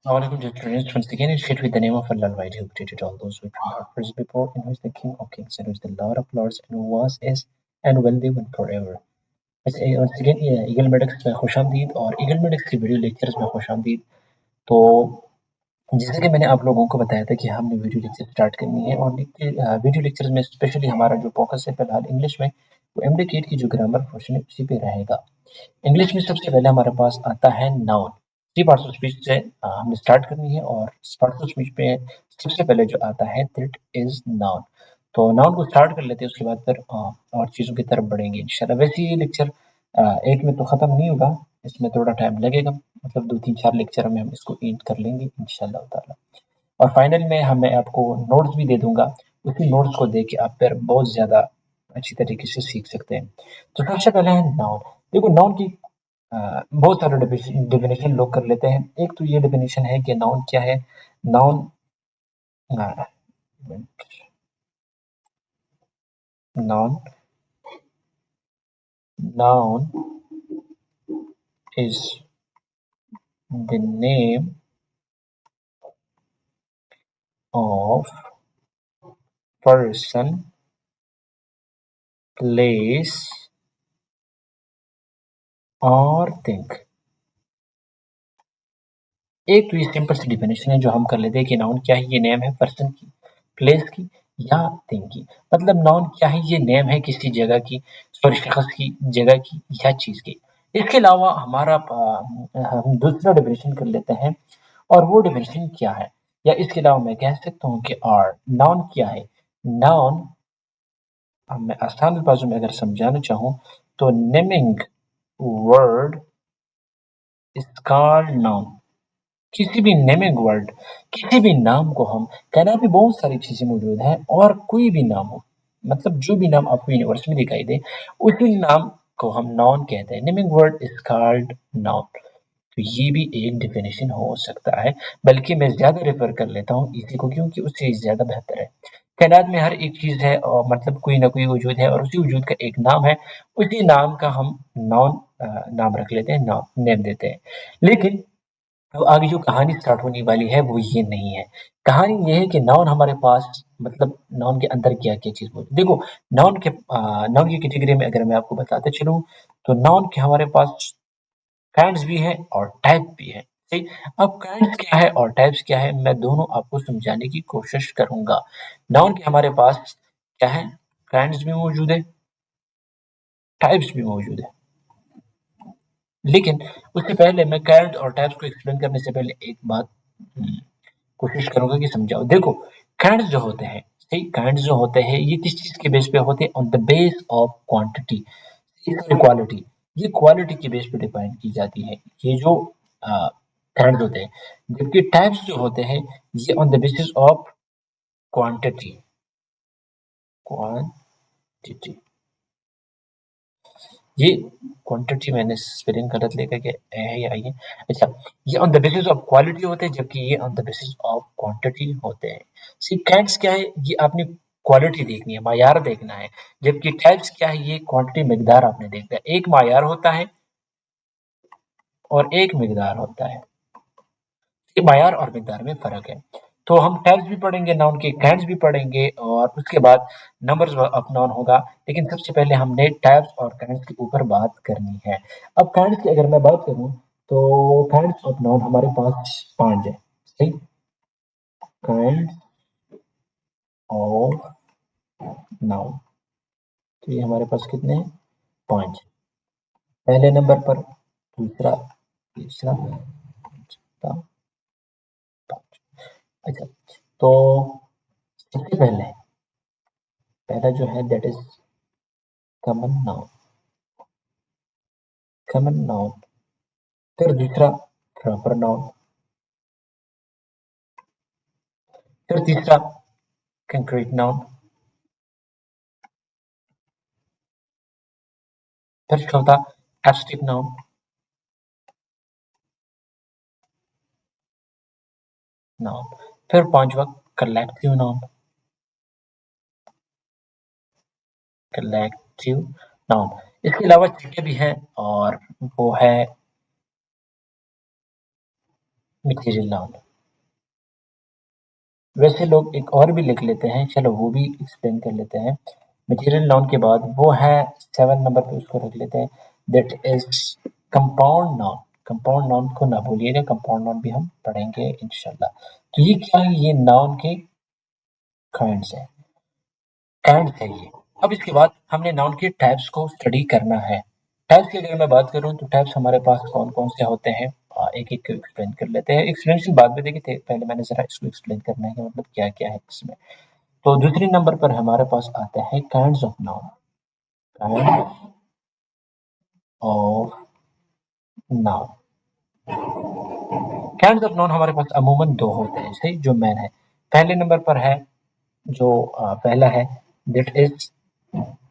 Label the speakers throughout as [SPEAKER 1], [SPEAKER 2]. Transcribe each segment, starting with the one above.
[SPEAKER 1] Assalamualaikum dear students. Once again, it's with the name of Allah Almighty who created all those who turned out first before, and who is the King of Kings, and who is the Lord of Lords, and who was, is, and will be one forever. once again, eagle medics में खुशामदीद और eagle medics की video lectures में खुशामदीद। तो जैसे कि मैंने आप लोगों को बताया था कि हमने वीडियो लेक्चर स्टार्ट करनी है, और वीडियो लेक्चर्स में स्पेशली हमारा जो फोकस है फिलहाल इंग्लिश में, वो एमडी की जो ग्रामर पोर्शन है उसी पे रहेगा। इंग्लिश में सबसे पहले हमारे पास आता है noun. Three parts of speech से हमने स्टार्ट करनी है, और पार्ट्स ऑफ स्पीच पे सबसे पहले जो आता है दैट इज नाउन। तो नाउन को स्टार्ट कर लेते हैं, उसके बाद फिर और चीज़ों की तरफ बढ़ेंगे इंशाल्लाह। वैसे ये लेक्चर एक में तो ख़त्म नहीं होगा, इसमें थोड़ा टाइम लगेगा, मतलब 2-3-4 लेक्चर में हम इसको एंड कर लेंगे इंशाल्लाह ताला। और फाइनल में मैं आपको नोट्स भी दे दूंगा, उसी नोट्स को देख के आप फिर बहुत ज़्यादा अच्छी तरीके से सीख सकते हैं। तो सबसे पहले है नाउन। देखो नाउन की बहुत सारे डेफिनेशन लोग कर लेते हैं। एक तो ये डेफिनेशन है कि नाउन क्या है। Noun noun noun is the name of person, place or thing। एक तो ये सिंपल सी डिफिनेशन है जो हम कर लेते हैं कि नाउन क्या है, ये नेम है पर्सन की, प्लेस की या थिंग की। मतलब नाउन क्या है, ये नेम है किसी जगह की, सॉरी शख्स की, जगह की या चीज की। इसके अलावा हमारा हम दूसरा डेफिनेशन कर लेते हैं, और वो डेफिनेशन क्या है, या इसके अलावा मैं कह सकता हूँ कि और नाउन क्या है। नाउन मैं आसान अल्फाजों में अगर समझाना चाहूँ तो naming word is called noun. किसी भी नेमिंग वर्ड, किसी भी नाम को हम कहना भी, बहुत सारी चीजें मौजूद हैं, और कोई भी नाम हो, मतलब जो भी नाम आपको यूनिवर्स में दिखाई दे, उसी नाम को हम नाउन कहते हैं। Naming word is called noun. तो ये भी एक डेफिनेशन हो सकता है, बल्कि मैं ज्यादा रेफर कर लेता हूँ इसी को, क्योंकि उससे ज्यादा बेहतर है। कायनात में हर एक चीज है, और मतलब कोई ना कोई वजूद है, और उसी वजूद का एक नाम है। उसी नाम का हम नाउन नाम रख लेते हैं, नाम नेम देते हैं। लेकिन तो आगे जो कहानी स्टार्ट होने वाली है वो ये नहीं है। कहानी ये है कि नाउन हमारे पास, मतलब नाउन के अंदर क्या क्या चीज मौजूद। देखो नाउन की कैटेगरी में अगर मैं आपको बताते चलूं, तो नाउन के हमारे पास काइंड्स भी हैं और टाइप भी है। सही। अब काइंड्स क्या है और टाइप्स क्या है, मैं दोनों आपको समझाने की कोशिश करूंगा। नाउन के हमारे पास क्या है, काइंड्स भी मौजूद है, टाइप्स भी मौजूद है। लेकिन उससे पहले मैं काइंड और टाइप्स को एक्सप्लेन करने से पहले एक बात कोशिश करूंगा कि समझाओ। देखो काइंड्स जो होते हैं, सही, काइंड्स जो होते हैं ये किस चीज के बेस पे होते हैं, on the base of quantity, quality. ये क्वालिटी के बेस पे डिफाइन की जाती है, ये जो काइंड्स होते हैं। जबकि टाइप्स जो होते हैं ये on the basis of quantity, quantity. ये क्वांटिटी मैंने स्पेलिंग गलत लेकर के है या ये, अच्छा, ये on the basis of quality होते हैं, जबकि ये on the basis of quantity होते हैं। सी काइंड्स क्या है, ये आपने क्वालिटी देखनी है, मायार देखना है। जबकि टाइप्स क्या है, ये क्वांटिटी मिकदार आपने देखना है। एक मायार होता है और एक मिकदार होता है, ये मायार और मिकदार में फर्क है। तो हम टाइप्स भी पढ़ेंगे नाउन के, काइंड्स भी पढ़ेंगे, और उसके बाद नंबर्स ऑफ नाउन होगा। लेकिन सबसे पहले हमने टाइप्स और काइंड्स के ऊपर बात करनी है। अब काइंड्स की अगर मैं बात करूं, तो काइंड्स ऑफ नाउन हमारे पास 5 है। सही। काइंड्स ऑफ नाउन, तो ये हमारे पास कितने हैं, 5। पहले नंबर पर दूसरा, तीसरा, चौथा, पांच। अच्छा, तो सबसे पहले पहला जो है that is common noun, common noun. फिर दूसरा प्रॉपर नाउन, फिर तीसरा कंक्रीट नाउन, फिर चौथा एब्स्ट्रैक्ट नाउन, नाउन, फिर पांचवा कलेक्टिव नाउन, कलेक्टिव नाउन। इसके अलावा छठे भी हैं, और वो है मटेरियल नाउन। वैसे लोग एक और भी लिख लेते हैं, चलो वो भी एक्सप्लेन कर लेते हैं। मटेरियल नाउन के बाद वो है 7 नंबर पे, उसको रख लेते हैं, that is compound noun. Compound noun को ना भूलिएगा, कंपाउंड नाउन भी हम पढ़ेंगे इंशाल्लाह। तो ये क्या है, ये नाउन के काइंड्स है, काइंड्स है ये। अब इसके बाद हमने नाउन के टाइप्स को स्टडी करना है। टाइप्स की अगर मैं बात करूं तो टाइप्स हमारे पास कौन कौन से होते हैं, एक एक एक्सप्लेन कर लेते हैं। एक्सप्लेनेशन बाद में देखे थे, पहले मैंने जरा इसको एक्सप्लेन करना है कि मतलब क्या क्या है इसमें। तो दूसरे नंबर पर हमारे पास आता है kinds of noun. Kind of noun. Kinds of noun हमारे पास अमूमन दो होते हैं, सही, जो मेन है। पहले नंबर पर है जो पहला है, that is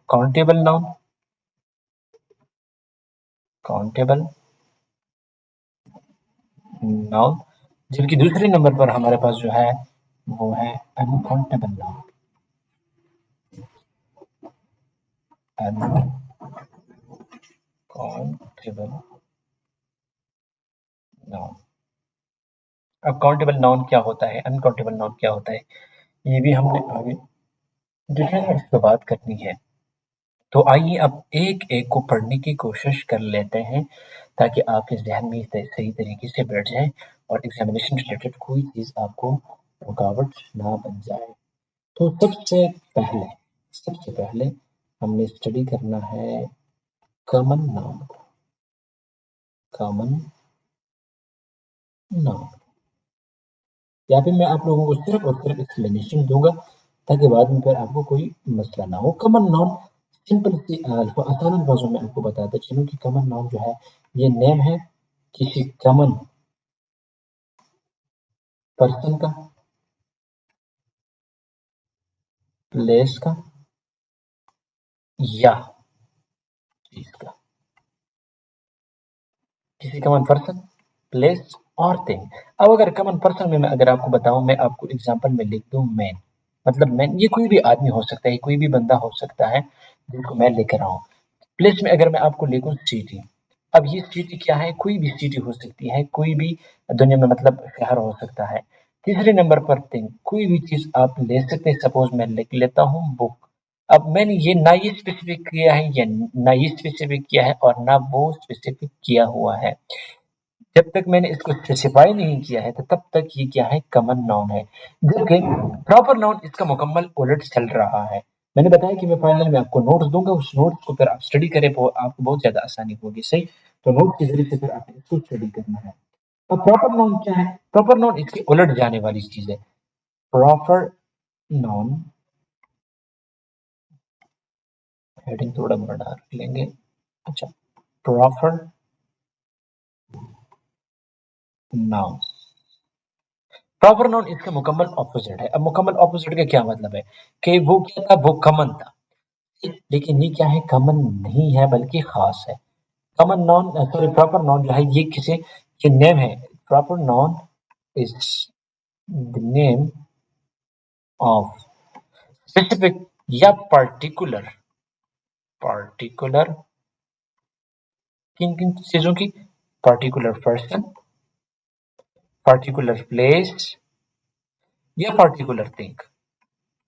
[SPEAKER 1] countable noun. Countable noun. जबकि दूसरे नंबर पर हमारे पास जो है वो है अनकाउंटेबल नाउन। Uncountable noun. अब काउंटेबल नाउन क्या होता है, अनकाउंटेबल नाउन क्या होता है, ये भी हमने आगे डिटेल में इस पर बात करनी है। तो आइए अब एक एक को पढ़ने की कोशिश कर लेते हैं, ताकि आपके जहन में सही तरीके से बैठ जाए और एग्जामिनेशन रिलेटेड कोई चीज आपको रुकावट ना बन जाए। तो सबसे पहले हमने स्टडी करना है कॉमन नाउन। कॉमन नाउन, यहाँ पे मैं आप लोगों को सिर्फ और सिर्फ एक्सप्लेनेशन दूंगा, ताकि बाद में फिर आपको कोई मसला ना हो। कॉमन नाउन सिंपल सी आसान अल्फाजों में आपको बताते चलूं कि कॉमन नाउन जो है ये नेम है किसी कॉमन पर्सन का, प्लेस का या चीज का। किसी कॉमन पर्सन, प्लेस और थिंग। अब अगर कॉमन पर्सन में मैं अगर आपको बताऊं, मैं आपको एग्जांपल में लिख दूं मैन, मतलब मैन ये कोई भी आदमी हो सकता है, कोई भी बंदा हो सकता है जिसको मैं लेकर आऊं। प्लेस में अगर मैं आपको लिखूं सिटी, अब ये सिटी क्या है, कोई भी सिटी हो सकती है, कोई भी दुनिया में मतलब शहर हो सकता है। तीसरे नंबर पर थिंग, कोई भी चीज आप ले सकते हैं, सपोज मैं लिख लेता हूँ बुक। अब मैंने ये ना ये स्पेसिफिक किया है, या ना ये स्पेसिफिक किया है और ना वो स्पेसिफिक किया हुआ है। जब तक मैंने इसको स्पेसिफाई नहीं किया है तो तब तक ये क्या है, कॉमन नाउन है। जबकि प्रॉपर नाउन इसका मुकम्मल उलट चल रहा है। मैंने बताया कि मैं फाइनल में आपको नोट्स दूंगा, उस नोट्स को फिर आप स्टडी करें, आपको बहुत ज्यादा आसानी होगी, सही। तो नोट्स के जरिए से फिर आपने इसको स्टडी करना है। अब प्रॉपर नाउन क्या है, प्रॉपर नाउन इसके उलट जाने वाली चीज है। प्रॉपर नाउन, हेडिंग थोड़ा बढ़ा लेंगे। अच्छा, प्रॉपर नाउन, प्रॉपर नाउन इसका मुकम्मल ऑपोजिट है। अब मुकम्मल ऑपोजिट का क्या मतलब है, कि वो क्या था, वो कॉमन था, लेकिन ये क्या है, कॉमन नहीं है बल्कि खास है। Common noun, sorry, proper noun जो है ये किसी, ये नेम है। Proper noun is the name of specific या पर्टिकुलर, पर्टिकुलर किन किन चीजों की, पर्टिकुलर पर्सन, पर्टिकुलर प्लेस या पर्टिकुलर थिंग।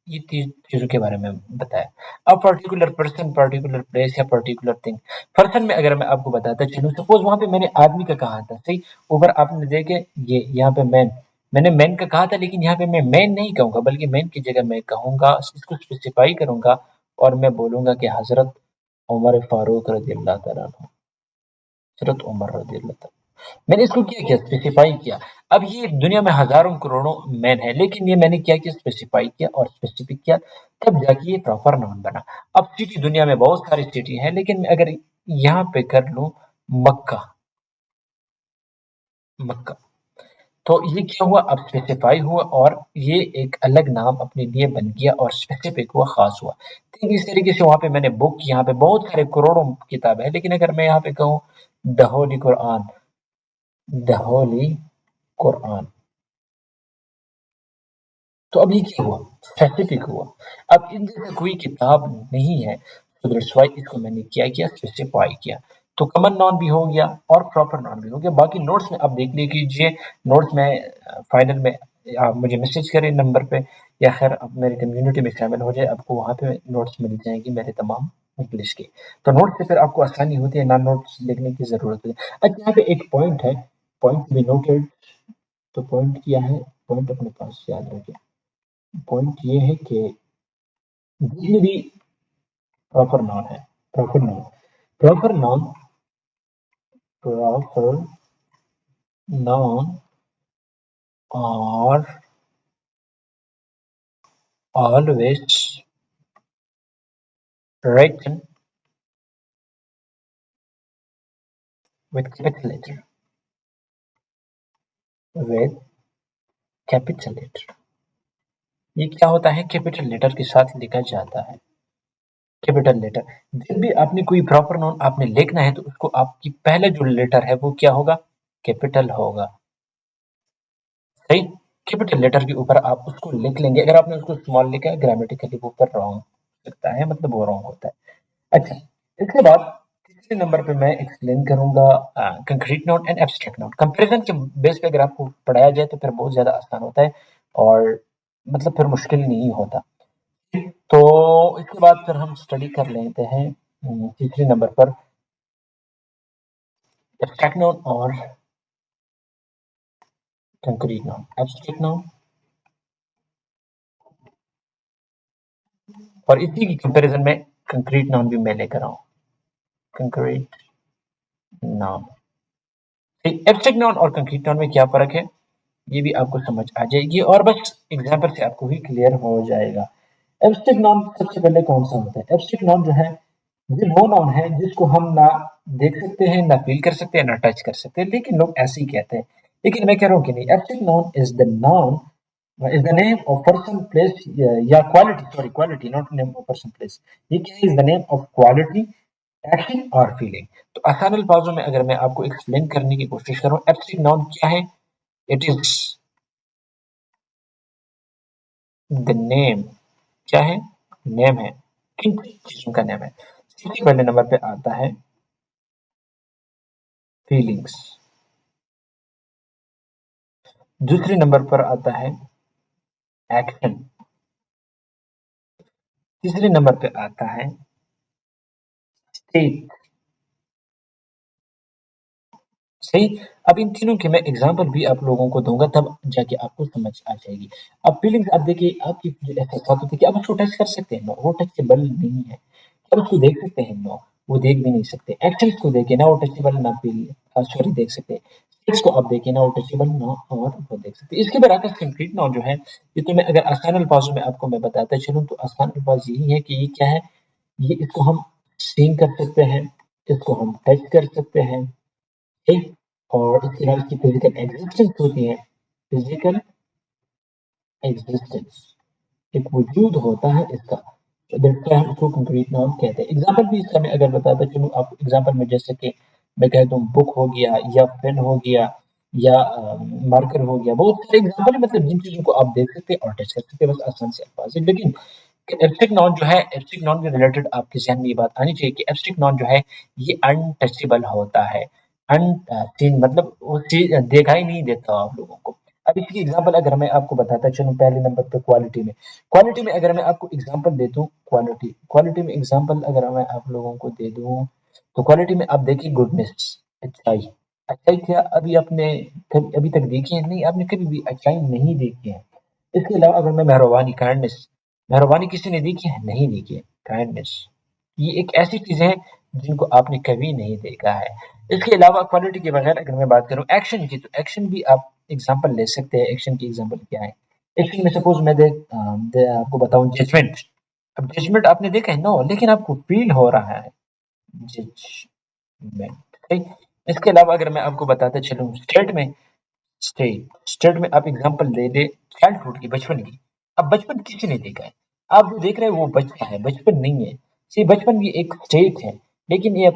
[SPEAKER 1] ये तीन चीजों के बारे में बताया। अब पर्टिकुलर पर्सन, पर्टिकुलर प्लेस या पर्टिकुलर थिंग। पर्सन में अगर मैं आपको बताता चलूं, सपोज वहां पे मैंने आदमी का कहा था, सही। ऊपर आपने देखे ये यहाँ पे मैन, मैंने मैन का कहा था, लेकिन यहाँ पे मैं मैन नहीं कहूंगा, बल्कि मैन की जगह मैं कहूंगा, इसको स्पेसिफाई करूंगा और मैं बोलूंगा कि हजरत उमर फारूक रजी अल्लाह तआला अन्हु, हजरत उमर रजी अल्लाह तआला। मैंने इसको क्या किया, स्पेसिफाई किया। अब ये दुनिया में हजारों करोड़ों मैन है, लेकिन ये मैंने क्या किया, स्पेसिफाई किया और स्पेसिफिक किया, तब जाके ये प्रॉपर नाउन बना। अब सिटी, दुनिया में बहुत सारी सिटी है, लेकिन मैं अगर यहाँ पे कर लूं मक्का, मक्का, तो ये क्या हुआ, अब स्पेसिफाई हुआ और ये एक अलग नाम अपने लिए बन गया और स्पेसिफिक हुआ, खास हुआ। ठीक इस तरीके से वहां पे मैंने बुक, यहाँ पे बहुत सारे करोड़ों किताब है, लेकिन अगर मैं यहाँ पे कहूँ द होली कुरान, द होली कुरान, तो अब ये क्या हुआ, स्पेसिफिक हुआ। अब इन जैसे कोई किताब नहीं है, तो दैट्स व्हाई इसको मैंने क्या किया, स्पेसिफाई किया। तो कॉमन नाउन भी हो गया और प्रॉपर नाउन भी हो गया। बाकी नोट्स में आप देख लीजिए, नोट्स में फाइनल में आप मुझे मैसेज करें नंबर पे, या खैर आप मेरी कम्युनिटी में शामिल हो जाए, आपको वहाँ पे नोट्स मिल जाएंगी मेरे तमाम इंग्लिश के। तो नोट्स से फिर आपको आसानी होती है, ना नोट्स देखने की ज़रूरत है। अच्छा, यहाँ पे एक पॉइंट है, पॉइंट बी नोटेड। तो पॉइंट क्या है, पॉइंट अपने पास याद रखें। पॉइंट ये है कि जितने भी प्रॉपर नाउन है, proper noun, proper noun, proper noun are always written with capital letter, with capital letter। ये क्या होता है, कैपिटल लेटर के साथ लिखा जाता है, कैपिटल लेटर। जब भी आपने कोई प्रॉपर नाउन आपने लिखना है तो उसको आपकी पहले जो लेटर है वो क्या होगा, कैपिटल होगा। सही, कैपिटल लेटर के ऊपर आप उसको लिख लेंगे। अगर आपने उसको स्मॉल लिखा है, ग्रामेटिकली वो ऊपर रॉन्ग लगता है, मतलब वो रॉन्ग होता है। अच्छा, इसके बाद तीसरे नंबर पे मैं एक्सप्लेन करूंगा concrete noun and abstract noun. Comparison के बेस पे अगर आपको पढ़ाया जाए तो फिर बहुत ज्यादा आसान होता है, और मतलब फिर मुश्किल नहीं होता। तो इसके बाद फिर हम स्टडी कर लेते हैं तीसरे नंबर पर एब्स्ट्रैक्ट नाउन और कंक्रीट नाउन। एब्स्ट्रैक्ट नाउन, और इसी की कंपैरिजन में कंक्रीट नाउन भी मैं लेकर आऊँ, कंक्रीट नाउन। एब्स्ट्रैक्ट नाउन और कंक्रीट नाउन में क्या फर्क है, ये भी आपको समझ आ जाएगी, और बस एग्जाम्पल से आपको भी क्लियर हो जाएगा। एब्स्ट्रैक्ट नाउन सबसे पहले कौन सा होता है, एब्स्ट्रैक्ट नाउन जो है ये वो नाउन है जिसको हम ना देख सकते हैं, ना फील कर सकते हैं, ना टच कर सकते हैं, लेकिन लोग ऐसे ही कहते हैं। लेकिन मैं कह रहा हूँ कि नहीं, abstract noun is the noun, is the name of person place या quality, sorry quality not name of person place. ये क्या है, is the name of quality, action और फीलिंग। तो आसान अल्फाजों में अगर मैं आपको एक्सप्लेन करने की कोशिश करूं, एब्स्ट्रैक्ट नाउन क्या है, इट इज द नेम, क्या है, नेम है, किन चीजों का नेम है। सबसे पहले नंबर पे आता है फीलिंग्स, दूसरे नंबर पर आता है एक्शन, तीसरे नंबर पे आता है स्टेट। सही। अब इन तीनों के मैं एग्जांपल भी आप लोगों को दूंगा, तब जाके आपको समझ आ जाएगी। अब फीलिंग्स, आप देखिए आपकी जो एहसास होते हैं कि आप उसको टच कर सकते हैं, नो वो टचेबल नहीं है। आप उसको देख सकते हैं, नो वो देख भी नहीं सकते। एक्शंस को देखिए ना, वो टचेबल ना फील, सॉरी देख सकते हैं। स्टेट्स को आप देखिए ना, वो टचेबल ना और वो देख सकते हैं। इसके बरअक्स कंक्रीट नाउन जो है, ये तो मैं अगर आसान अल्फाजों में आपको मैं बताता चलूं तो आसान अल्फाज यही है कि ये क्या है, ये इसको हम सीन कर सकते हैं, इसको हम टच कर सकते हैं, ठीक? और इसके अलावा इसकी फिजिकल एग्जिस्टेंस होती है, फिजिकल एग्जिस्टेंस, एक वजूद होता है इसका। दैट्स व्हाई हम इसको कंक्रीट नाउन कहते हैं। एग्जांपल भी इसका मैं अगर बताता चलूं आपको, एग्जांपल में जैसे कि मैं कह दूं बुक हो गया, या पेन हो गया, या मार्कर हो गया, बहुत सारे एग्जांपल है, मतलब जिन चीजों को आप देख सकते हैं और टच कर सकते हैं, बस आसान से अल्फाज है। लेकिन एब्स्ट्रैक्ट नाउन जो है, एब्स्ट्रैक्ट नाउन के रिलेटेड आपके ज़हन में ये बात आनी चाहिए कि एब्स्ट्रैक्ट नाउन जो है ये अनटचेबल होता है। अनसीन मतलब वो चीज़ देखा ही नहीं देता आप लोगों को। अब इसकी एग्जांपल अगर मैं आपको बताता चलूँ, पहले नंबर पे क्वालिटी में, क्वालिटी में अगर मैं आपको एग्जांपल दे दूँ, क्वालिटी क्वालिटी में एग्जांपल अगर मैं आप लोगों को दे दूँ, तो क्वालिटी में आप देखिए गुडनेस, अच्छाई। अच्छाई क्या अभी आपने कभी अभी तक देखी है? नहीं, आपने कभी भी अच्छाई नहीं देखी है। इसके अलावा अगर मैं मेहरबानी, काइंडनेस, मेहरबानी किसी ने देखी है? नहीं देखी है। काइंडनेस, ये एक ऐसी चीज़ है जिनको आपने कभी नहीं देखा है। इसके अलावा क्वालिटी के बगैर अगर मैं बात करूँ एक्शन की, तो एक्शन भी आप एग्ज़ाम्पल ले सकते हैं। एक्शन की एग्ज़ाम्पल क्या है? एक्शन में सपोज़ मैं आपको बताऊँ जजमेंट। अब जजमेंट आपने देखा है? नो, लेकिन आपको फ़ील हो रहा है जजमेंट, सही। इसके अलावा अगर मैं आपको बताता चलूँ स्टेट में, स्टेट में आप एग्जांपल ले ले चाइल्डहुड की, बचपन की। अब बचपन किसी ने देखा है? आप जो देख रहे हैं वो बच्चा है, बचपन नहीं है। सी बचपन भी एक स्टेट है, लेकिन ये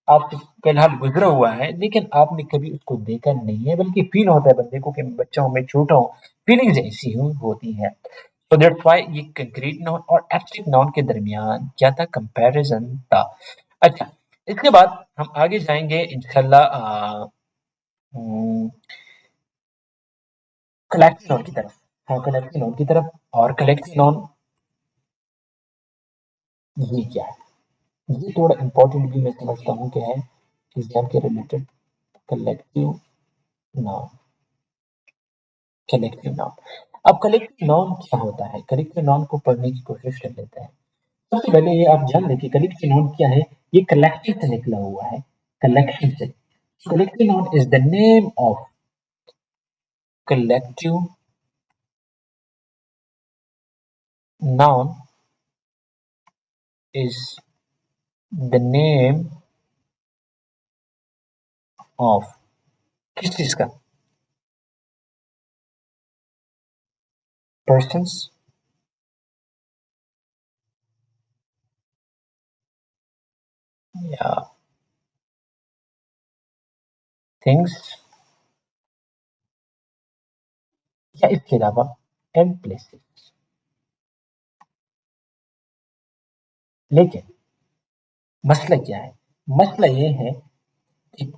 [SPEAKER 1] आपसे फिलहाल गुजरा हुआ है, लेकिन आपने कभी उसको देखा नहीं है, बल्कि फील होता है बंदे को कि मैं बच्चा हूँ, मैं छोटा हूँ। फीलिंग्स ऐसी ही होती हैं। तो दैट्स व्हाई ये कंक्रीट नाउन और एब्स्ट्रैक्ट नाउन के दरमियान क्या था, कंपैरिजन था। अच्छा, इसके बाद हम आगे जाएंगे इंशाल्लाह कलेक्टिव नाउन की तरफ। हाँ, कलेक्टिव नाउन की तरफ। और कलेक्टिव नाउन ये क्या है, ये थोड़ा इंपॉर्टेंट भी मैं समझता हूँ कि है एग्जाम के related. Collective noun, collective noun. अब कलेक्टिव नाउन क्या होता है, कलेक्टिव नाउन को पढ़ने की कोशिश कर लेते हैं। सबसे पहले ये आप जान लें कि कलेक्टिव नाउन क्या है। ये कलेक्शन से निकला हुआ है, कलेक्शन से। Collective noun is the name of, collective noun is the name of, किस चीज का, पर्सन्स या थिंग्स या इसके अलावा एंड प्लेसेस। लेकिन मसला क्या है, मसला ये है कि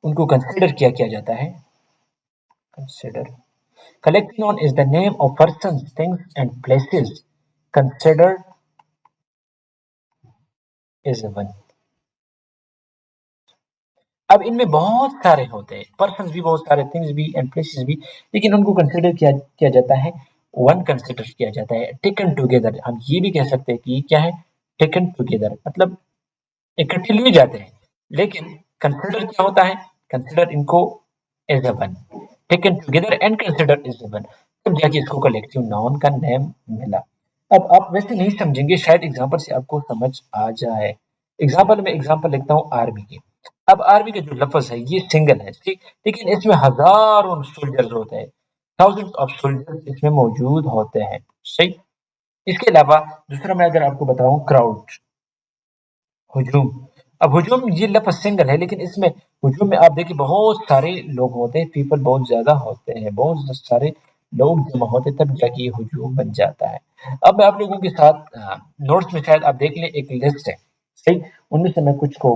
[SPEAKER 1] उनको कंसिडर किया जाता है। Consider, collecting on is the name of persons, things and places considered is one। अब इनमें बहुत सारे होते हैं, पर्सन भी बहुत सारे, थिंग्स भी एंड प्लेसेस भी, लेकिन उनको कंसिडर किया जाता है, वन कंसिडर किया जाता है, टेकन टुगेदर। हम ये भी कह सकते हैं कि ये क्या है, टेकन टुगेदर, मतलब इकट्ठे लिए जाते हैं। लेकिन कंसिडर क्या होता है, कंसिडर इनको as a one, taken together and consider as a one, तब जाके इसको कलेक्टिव नाउन का नेम मिला। अब आप वैसे नहीं समझेंगे, शायद एग्जांपल से आपको समझ आ जाए। एग्जांपल में एग्जांपल लिखता हूँ आर्मी की। अब आर्मी का जो लफ्ज है ये सिंगल है, ठीक, लेकिन इसमें हजारों सोल्जर्स होते हैं, थाउजेंड्स ऑफ सोल्जर्स इसमें मौजूद होते हैं, सही। इसके अलावा दूसरा मैं अगर आपको बताऊं, क्राउड, हुजूम। अब हुजूम ये लफ्ज सिंगल है, लेकिन इसमें हुजूम में आप देखिए बहुत सारे लोग होते हैं, पीपल बहुत ज्यादा होते हैं, बहुत सारे लोग जमा होते हैं, तब जाके ये हुजूम बन जाता है। अब मैं आप लोगों के साथ नोट्स में शायद आप देख लें, एक लिस्ट है, सही, उनमें से मैं कुछ को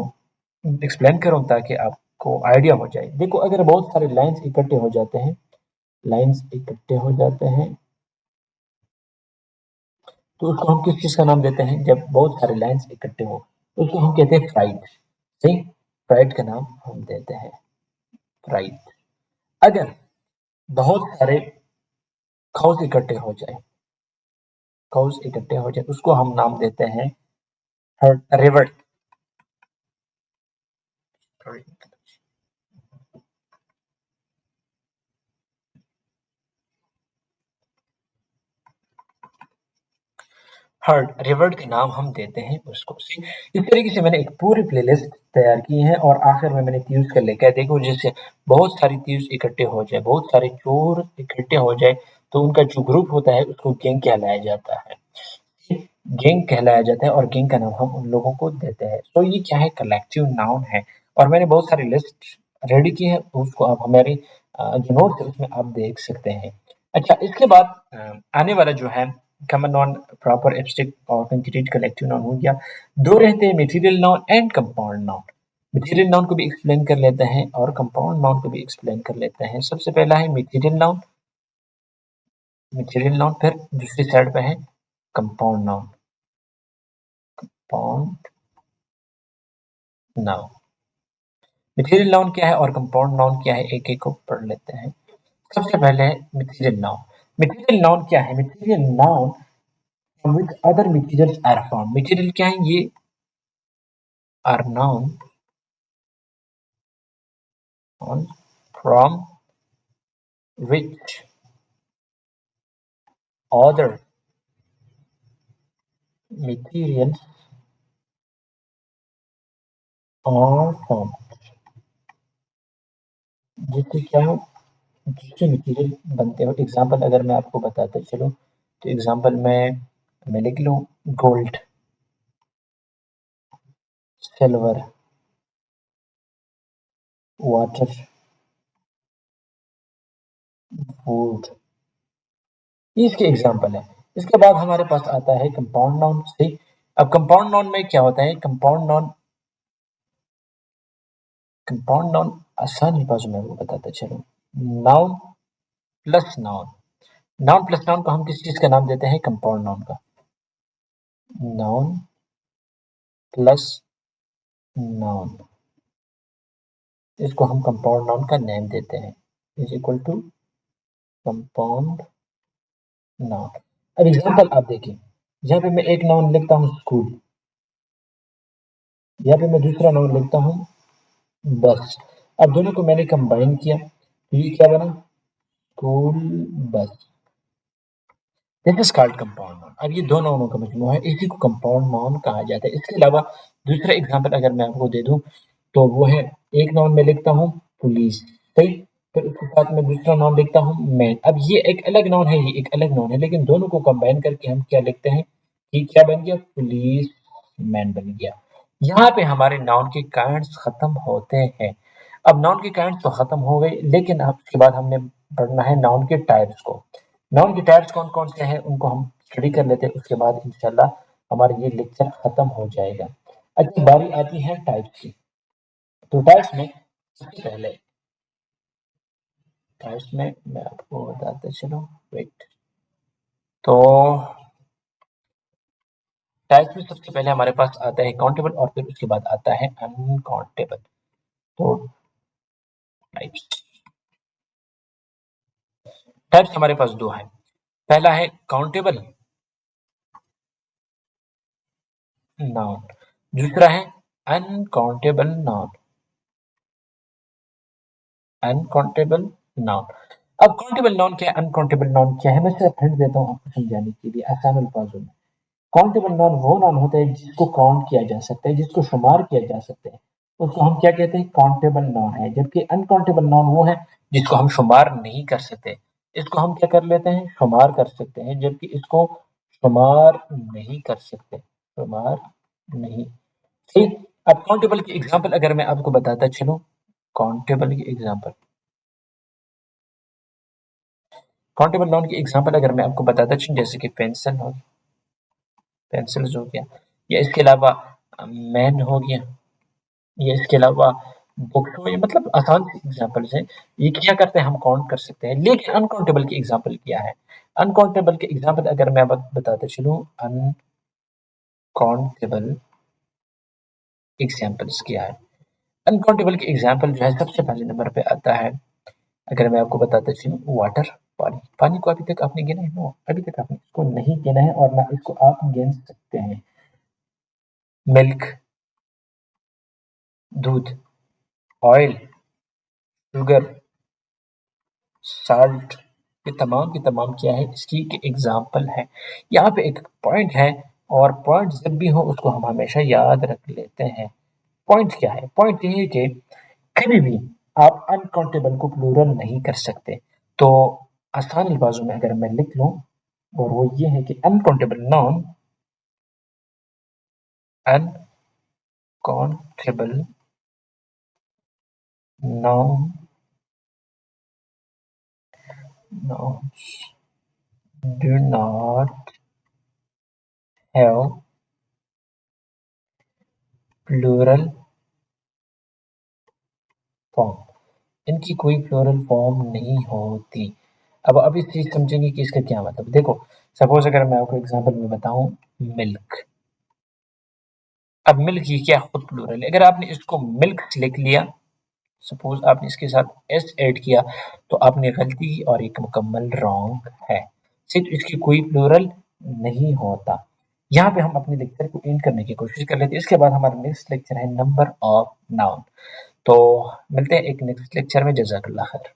[SPEAKER 1] एक्सप्लेन करूं ताकि आपको आइडिया हो जाए। देखो, अगर बहुत सारे लाइंस इकट्ठे हो जाते हैं, लाइंस इकट्ठे हो जाते हैं, तो उसको हम किस चीज का नाम देते हैं, जब बहुत सारे लाइंस इकट्ठे हो तो उसको हम कहते हैं फ्राइट, सही। फ्राइट का नाम हम देते हैं फ्राइट। अगर बहुत सारे खाउस इकट्ठे हो जाए, खाउस इकट्ठे हो जाए, उसको हम नाम देते हैं रिवर। हर्ड, रिवर्ट के नाम हम देते हैं उसको, सी। इस तरीके से मैंने एक पूरी प्लेलिस्ट तैयार की है, और आखिर में मैंने तीर्स कर लेकर, देखो जैसे बहुत सारी तीर्स इकट्ठे हो जाए, बहुत सारे चोर इकट्ठे हो जाए, तो उनका जो ग्रुप होता है उसको गैंग कहलाया जाता है, गैंग कहलाया जाता है, और गैंग का नाम हम उन लोगों को देते हैं। तो ये क्या है, कलेक्टिव नाउन है। और मैंने बहुत सारी लिस्ट रेडी की है, उसको आप हमारे जो नोट्स है उसमें आप देख सकते हैं। अच्छा, इसके बाद आने वाला जो है कॉमन नाउन, प्रॉपर, एब्स्ट्रैक्ट और कंक्रीट कलेक्टिव नाउन हो गया। दो रहते हैं, material noun and compound noun. Material noun को भी एक्सप्लेन कर लेते हैं और कंपाउंड नाउन को भी एक्सप्लेन कर लेते हैं। सबसे पहला है मटेरियल नाउन, मटेरियल नाउन, फिर दूसरी साइड पे है compound noun, compound noun. Material noun क्या है और कंपाउंड नाउन क्या है, एक एक को पढ़ लेते हैं। सबसे पहले है मटेरियल नाउन। मटेरियल नाउन क्या है, material noun from which other materials are formed। Material क्या है, ये are noun from which other materials are formed। जिससे क्या हो, जिससे मटेरियल बनते हो। एग्जाम्पल अगर मैं आपको बताता चलूँ, तो एग्जाम्पल में मैं लिख लूँ, गोल्ड, सिल्वर, वाटर, वुड, ये इसके एग्जाम्पल है। इसके बाद हमारे पास आता है कंपाउंड नाउन, सही। अब कंपाउंड नाउन में क्या होता है? कंपाउंड नाउन आसान अल्फाजों में आपको बताता चलो। Noun plus noun, noun plus noun को हम किस चीज का नाम देते हैं? कंपाउंड नाउन का। नाउन प्लस नाउन, इसको हम कंपाउंड नाउन का नेम देते हैं, is equal to compound noun. अब एग्जांपल आप देखिए, यहाँ पे मैं एक नाउन लिखता हूँ स्कूल, यहाँ पे मैं दूसरा नाउन लिखता हूँ बस। अब दोनों को मैंने कंबाइन किया तो ये क्या बना? School bus. This is called compound noun. अब ये दो नाउनों का मजमूआ है, इसी को कंपाउंड नाउन कहा जाता है। इसके अलावा दूसरा एग्जांपल अगर मैं आपको दे दूं तो वो है, एक नाउन में लिखता हूँ पुलिस, सही, फिर उसके साथ में दूसरा नाउन लिखता हूँ मैन। अब ये एक अलग नाउन है, ये एक अलग नाउन है, लेकिन दोनों को कंबाइन करके हम क्या लिखते हैं कि क्या बन गया? पुलिस मैन बन गया। यहाँ पे हमारे नाउन के काइंड्स खत्म होते हैं। अब नाउन के काइंड्स तो खत्म हो गए, लेकिन अब उसके बाद हमने पढ़ना है नाउन के टाइप्स को। नाउन के टाइप्स कौन कौन से हैं उनको हम स्टडी कर लेते हैं, उसके बाद इंशाल्लाह हमारा ये लेक्चर खत्म हो जाएगा। अच्छा, बारी आती है टाइप्स की। तो टाइप्स में सबसे पहले, टाइप्स में मैं आपको बताते चलो, वेट। तो टाइप्स में सबसे पहले हमारे पास आता है काउंटेबल और फिर उसके बाद आता है अनकाउंटेबल। तो टाइप्स, टाइप्स हमारे पास दो हैं। पहला है काउंटेबल नाउन, दूसरा है अनकाउंटेबल नाउन। Uncountable noun. अब काउंटेबल नाउन क्या है, अनकाउंटेबल नाउन क्या है, मैं सिर्फ हिंट देता हूँ आपको समझाने के लिए आसान अल्फाजों में। काउंटेबल नाउन वो नाउन होता है जिसको काउंट किया जा सकता है, जिसको शुमार किया जा सकता है, उसको हम क्या कहते हैं? काउंटेबल नाउन है। जबकि अनकाउंटेबल नाउन वो है जिसको हम शुमार नहीं कर सकते, इसको हम क्या कर लेते हैं? शुमार कर सकते हैं, जबकि इसको शुमार नहीं कर सकते, शुमार नहीं। ठीक। अब काउंटेबल की एग्जांपल अगर मैं आपको बताता चलूं, काउंटेबल की एग्जांपल, काउंटेबल नाउन की एग्जांपल अगर मैं आपको बताता चलूं, जैसे कि पेंसिल हो, पेंसिल्स हो गया, या इसके अलावा मैन हो गया, या इसके अलावा बुक्स हो, ये मतलब आसान सी एग्जांपल्स हैं। ये क्या करते हैं? हम काउंट कर सकते हैं। लेकिन अनकाउंटेबल की एग्जांपल क्या है? अनकाउंटेबल की एग्जांपल अगर मैं बताता चलूं, अनकाउंटेबल एग्जांपल्स क्या है? अनकाउंटेबल की एग्जांपल जो है सबसे पहले नंबर पे आता है, अगर मैं आपको बताता चलूं, वाटर, पानी। पानी को अभी तक आपने गिना है? नो, अभी तक आपने इसको नहीं गिना है और ना इसको आप गिन सकते हैं। मिल्क, दूध, ऑयल, शुगर, साल्ट, ये तमाम की तमाम क्या है? इसकी एक एग्जाम्पल है। यहाँ पे एक पॉइंट है, और पॉइंट जब भी हो उसको हम हमेशा याद रख लेते हैं। पॉइंट क्या है? पॉइंट ये है कि कभी भी आप अनकाउंटेबल को प्लूरल नहीं कर सकते। तो आसान अल्फाजों में अगर मैं लिख लूं, और वो ये है कि uncountable noun, uncountable noun, nouns do not have plural form, इनकी कोई प्लूरल फॉर्म नहीं होती। अब इस चीज समझेंगे कि इसका क्या मतलब। देखो, सपोज अगर मैं आपको एग्जांपल में बताऊं, मिल्क। अब मिल्क ये क्या खुद प्लूरल है? अगर आपने इसको मिल्क लिख लिया, सपोज आपने इसके साथ एस ऐड किया, तो आपने गलती की और एक मुकम्मल रॉन्ग है। सिर्फ इसकी कोई प्लूरल नहीं होता। यहाँ पे हम अपने लेक्चर को एंड करने की कोशिश कर लेते हैं। इसके बाद हमारा नेक्स्ट लेक्चर है नंबर ऑफ नाउन। तो मिलते हैं एक नेक्स्ट लेक्चर में। जज़ाकल्लाह खैर।